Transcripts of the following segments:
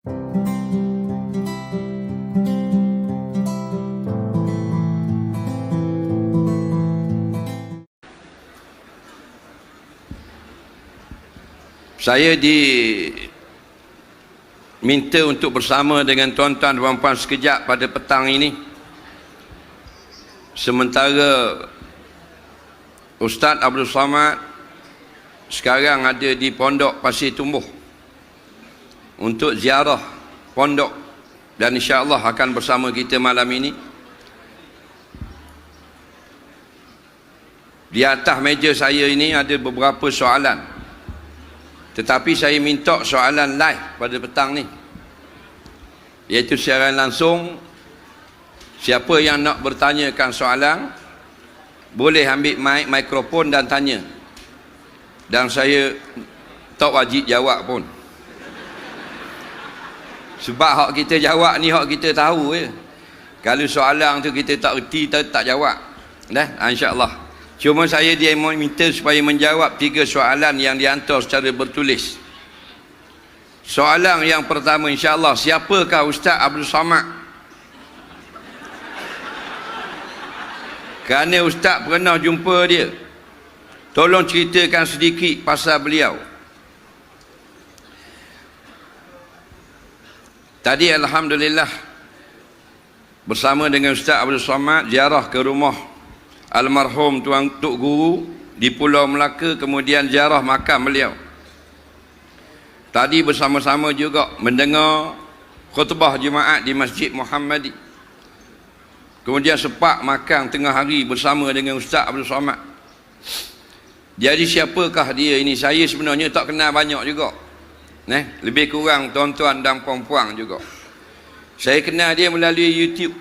Saya diminta untuk bersama dengan tuan-tuan dan puan-puan sekejap pada petang ini. Sementara Ustaz Abdul Samad sekarang ada di Pondok Pasir Tumbuh untuk ziarah pondok, dan insya-Allah akan bersama kita malam ini. Di atas meja saya ini ada beberapa soalan, tetapi saya minta soalan live pada petang ni, iaitu siaran langsung. Siapa yang nak bertanyakan soalan boleh ambil mikrofon dan tanya, dan saya tak wajib jawab pun, sebab hak kita jawab ni hak kita tahu je. Kalau soalan tu kita tak erti, tak jawab dah, insya-Allah. Cuma saya dia minta supaya menjawab 3 soalan yang dihantar secara bertulis. Soalan yang pertama, insya-Allah, siapakah Ustaz Abdul Samad? Kerana Ustaz pernah jumpa dia. Tolong ceritakan sedikit pasal beliau. Tadi alhamdulillah bersama dengan Ustaz Abdul Samad ziarah ke rumah almarhum Tuan Tok Guru di Pulau Melaka, kemudian ziarah makam beliau. Tadi bersama-sama juga mendengar khutbah Jumaat di Masjid Muhammadi. Kemudian sepak makan tengah hari bersama dengan Ustaz Abdul Samad. Jadi siapakah dia ini? Saya sebenarnya tak kenal banyak juga. Lebih kurang tuan-tuan dan puan-puan juga. Saya kenal dia melalui YouTube.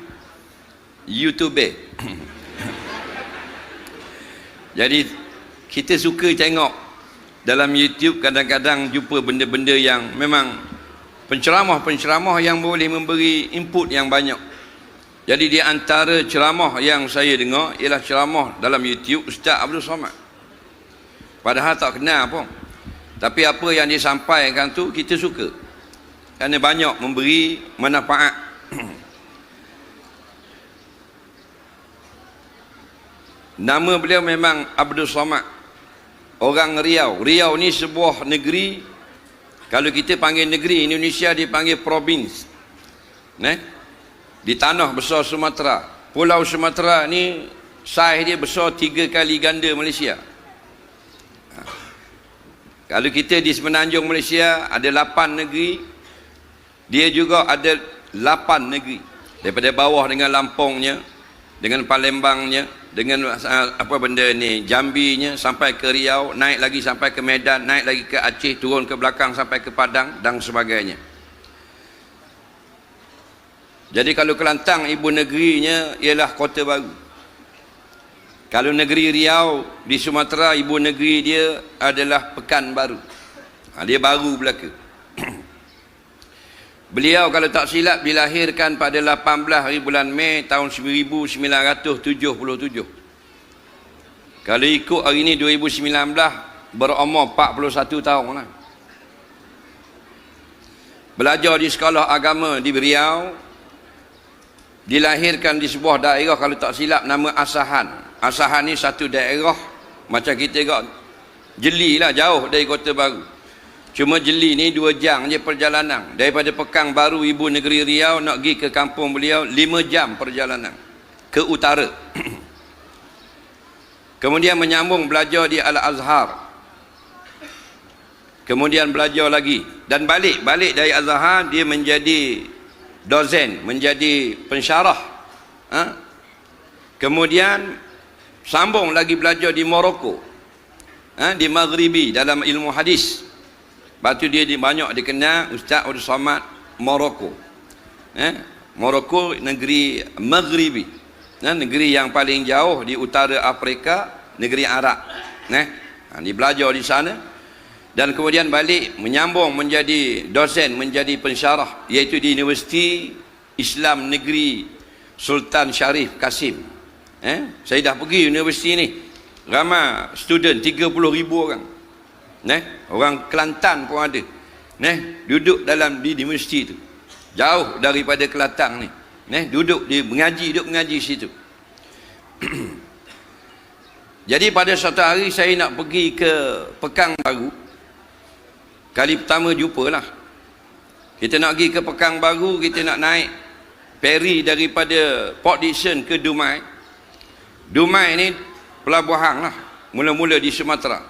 Jadi kita suka tengok dalam YouTube, kadang-kadang jumpa benda-benda yang memang penceramah-penceramah yang boleh memberi input yang banyak. Jadi di antara ceramah yang saya dengar ialah ceramah dalam YouTube Ustaz Abdul Samad. Padahal tak kenal pun, tapi apa yang disampaikan tu kita suka, kerana banyak memberi manfaat. Nama beliau memang Abdul Samad, orang Riau. Riau ni sebuah negeri, kalau kita panggil negeri, Indonesia dipanggil provinsi. Di tanah besar Sumatera. Pulau Sumatera ni saiz dia besar 3 kali ganda Malaysia. Kalau kita di semenanjung Malaysia ada 8 negeri, dia juga ada 8 negeri. Daripada bawah dengan Lampungnya, dengan Palembangnya, dengan apa benda ni, Jambinya, sampai ke Riau, naik lagi sampai ke Medan, naik lagi ke Aceh, turun ke belakang sampai ke Padang dan sebagainya. Jadi kalau Kelantan ibu negerinya ialah Kota Baru. Kalau negeri Riau di Sumatera, ibu negeri dia adalah Pekanbaru. Dia baru belaka. Beliau kalau tak silap dilahirkan pada 18 hari bulan Mei tahun 1977. Kalau ikut hari ini 2019, berumur 41 tahun lah. Belajar di sekolah agama di Riau. Dilahirkan di sebuah daerah, kalau tak silap nama Asahan. Asahan ni satu daerah macam kita kat Jeli lah, jauh dari Kota Baru. Cuma Jeli ni 2 jam je perjalanan. Daripada Pekanbaru ibu negeri Riau nak pergi ke kampung beliau 5 jam perjalanan ke utara. Kemudian menyambung belajar di Al-Azhar. Kemudian belajar lagi dan balik dari Azhar dia menjadi dosen, menjadi pensyarah. Kemudian sambung lagi belajar di Morocco, di Maghribi dalam ilmu hadis. Lepas tu dia banyak dikenal Ustaz Abdul Samad Morocco. Morocco negeri Maghribi, negeri yang paling jauh di utara Afrika, negeri Arab. Dia belajar di sana dan kemudian balik menyambung menjadi dosen, menjadi pensyarah, iaitu di Universiti Islam Negeri Sultan Syarif Kasim. Saya dah pergi universiti ni, ramai student, 30,000 orang. Orang Kelantan pun ada. duduk di universiti tu, jauh daripada Kelantan ni, duduk mengaji situ. Jadi pada suatu hari saya nak pergi ke Pekanbaru. Kali pertama jumpalah. Kita nak pergi ke Pekanbaru, kita nak naik feri daripada Port Dickson ke Dumai. Dumai ni pelabuhan lah, mula-mula di Sumatera.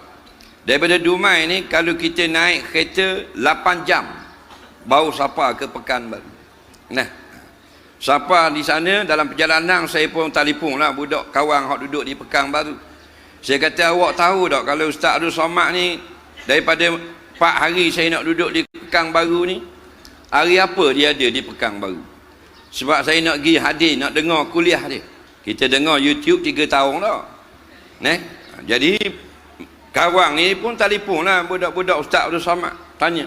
Daripada Dumai ni kalau kita naik kereta 8 jam baru sampai ke Pekanbaru. Sampai di sana, dalam perjalanan saya pun telefon lah budak kawan yang duduk di Pekanbaru. Saya kata, awak tahu tak kalau Ustaz Abdul Somad ni daripada 4 hari saya nak duduk di Pekanbaru ni, hari apa dia ada di Pekanbaru? Sebab saya nak pergi hadir, nak dengar kuliah dia. Kita dengar YouTube 3 tahun dah. Jadi kawan ni pun telefon lah budak-budak Ustaz Abdul Somad, tanya.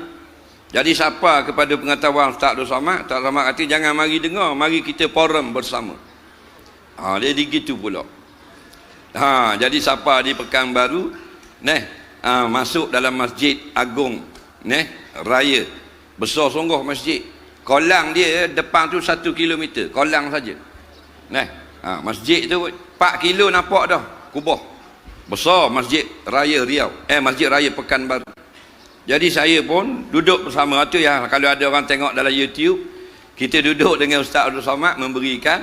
Jadi siapa kepada pengetahuan Ustaz Abdul Somad, Ustaz Somad kata jangan mari dengar, mari kita forum bersama. Jadi gitu pula. Jadi siapa di Pekanbaru, masuk dalam masjid agung, raya. Besar sungguh masjid. Kolang dia depan tu 1 kilometer, kolang saja. Masjid tu 4 kilo nampak dah, kubah. Besar masjid raya Riau, masjid raya Pekanbaru. Jadi saya pun duduk bersama tu ya, kalau ada orang tengok dalam YouTube, kita duduk dengan Ustaz Abdul Somad memberikan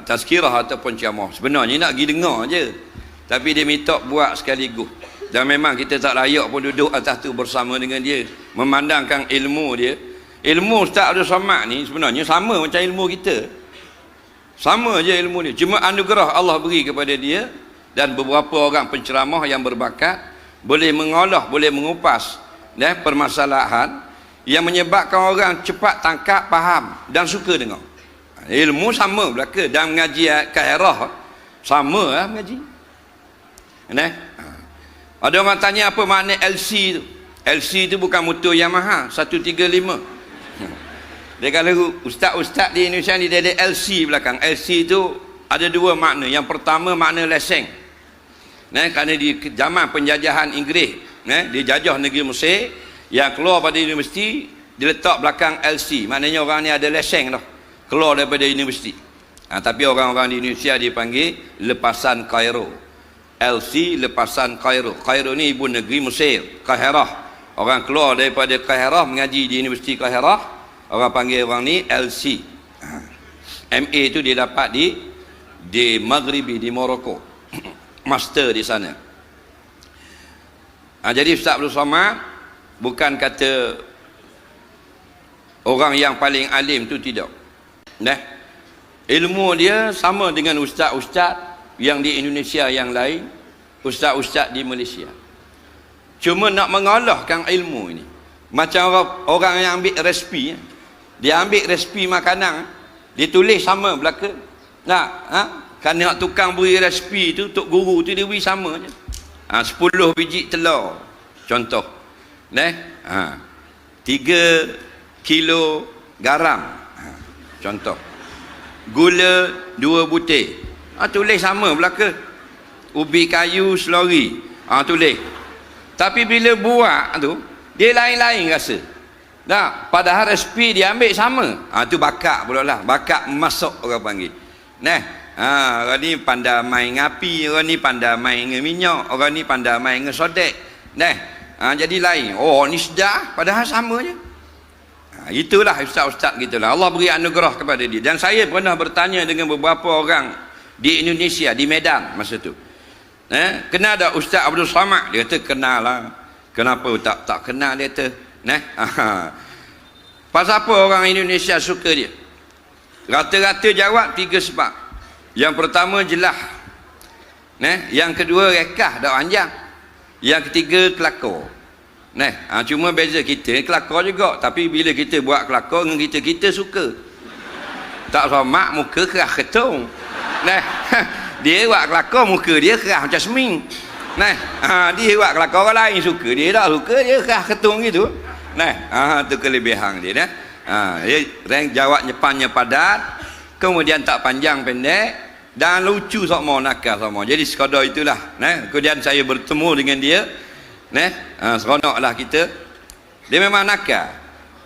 tazkirah ataupun ceramah. Sebenarnya nak pergi dengar je, tapi dia minta buat sekaligus. Dan memang kita tak layak pun duduk atas tu bersama dengan dia, memandangkan ilmu dia. Ilmu Ustaz Abdul Somad ni sebenarnya sama macam ilmu kita. Sama je ilmu dia, cuma anugerah Allah beri kepada dia. Dan beberapa orang penceramah yang berbakat boleh mengolah, boleh mengupas permasalahan yang menyebabkan orang cepat tangkap, faham dan suka dengar. Ilmu sama belaka, dan mengaji Kairah sama lah mengaji. Ada orang tanya apa makna LC tu. LC tu bukan motor Yamaha 135. Dia kalau ustaz-ustaz di Indonesia ni dia ada LC belakang. LC tu ada 2 makna. Yang pertama makna lesen. Kerana di zaman penjajahan Inggeris, dia jajah negeri Mesir, yang keluar pada universiti diletak belakang LC. Maknanya orang ni ada lesen dah, keluar daripada universiti. Tapi orang-orang di Indonesia dipanggil lepasan Kairo. LC lepasan Kairo. Kairo ni ibu negeri Mesir, Kahirah. Orang keluar daripada Kahirah mengaji di Universiti Kahirah, orang panggil orang ni LC. MA tu dia dapat di Maghribi, di Morocco. Master di sana. Jadi Ustaz Abdul Somad bukan kata orang yang paling alim tu, tidak. Ilmu dia sama dengan ustaz-ustaz yang di Indonesia yang lain, ustaz-ustaz di Malaysia. Cuma nak mengalahkan ilmu ini. Macam orang yang ambil resipi, dia ambil resipi makanan, dia tulis sama belaka. Kan nak tukang beri resipi tu, tok guru tu dia beri sama je. 10 biji telur contoh, 3 kilo garam contoh, gula 2 butir, tulis sama belaka. Ubi kayu selori, tulis. Tapi bila buat tu dia lain-lain rasa. Padahal resipi dia ambil sama. Tu bakat pula lah, bakat masak orang panggil. Orang ni pandai main api, orang ni pandai main dengan minyak, orang ni pandai main dengan sodek. Jadi lain. Ni sedap, padahal sama je. Itulah ustaz-ustaz gitulah. Allah beri anugerah kepada dia. Dan saya pernah bertanya dengan beberapa orang di Indonesia, di Medan masa tu. Kenal tak Ustaz Abdul Somad? Dia kata kenal lah. Kenapa tak kenal dia kata? Pasal apa orang Indonesia suka dia? Rata-rata jawab 3 sebab. Yang pertama jelah, yang kedua rekah tak panjang, yang ketiga kelakar. Cuma beza kita kelakar juga, tapi bila kita buat kelakar dengan kita suka. Tak Somad muka kerah ketung. Dia buat kelakar muka dia kerah macam seming. Dia buat kelakar orang lain suka, dia tak suka, dia kerah ketung gitu. Tu kelebihan dia. Dia jawabnya panjang padat, kemudian tak panjang pendek, dan lucu sama, nakal sama. Jadi sekadar itulah. Kemudian saya bertemu dengan dia, seronoklah kita. Dia memang nakal.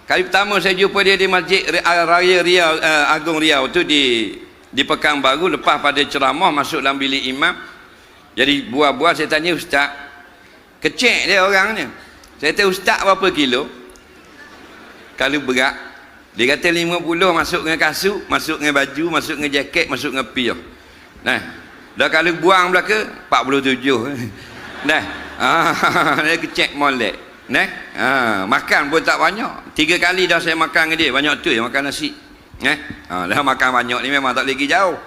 Kali pertama saya jumpa dia di Masjid Raya Riau, Agung Riau tu di Pekanbaru, lepas pada ceramah masuk dalam bilik imam. Jadi buah-buah saya tanya ustaz, kecek dia orangnya. Saya tanya ustaz berapa kilo? Kalau berat, dia kata 50, masuk dengan kasut, masuk dengan baju, masuk dengan jaket, masuk dengan piah. Nah, dah kalau buang belaka 47. Nah, dia kecek molek. Nah, makan pun tak banyak. 3 kali dah saya makan dengan dia, banyak tu yang makan nasi. Dah makan banyak ni memang tak boleh pergi jauh.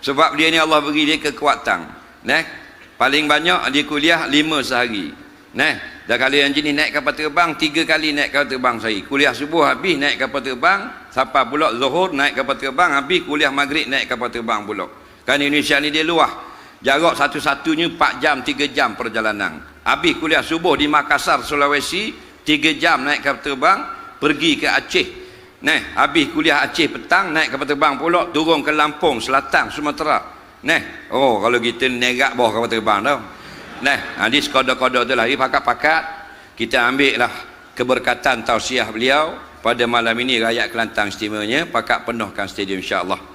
Sebab dia ni Allah beri dia kekuatan. Nah, paling banyak dia kuliah 5 sehari. Nah, dah kali yang jenis naik kapal terbang 3 kali naik kapal terbang sehari. Kuliah subuh habis naik kapal terbang, sampai pula zuhur naik kapal terbang, habis kuliah maghrib naik kapal terbang pula. Kan Indonesia ni dia luas. Jarak satu-satunya 4 jam 3 jam perjalanan. Habis kuliah subuh di Makassar, Sulawesi, 3 jam naik kapal terbang pergi ke Aceh. Nah, habis kuliah Aceh petang naik kapal terbang pula turun ke Lampung, Selatan, Sumatera. Nah, oh kalau kita nerak bawah kapal terbang tau. Nah, di sekoda-koda tu lah, pakat-pakat kita ambil lah keberkatan tausiah beliau pada malam ini rakyat Kelantan istimewanya, pakat penuhkan stadium insya-Allah.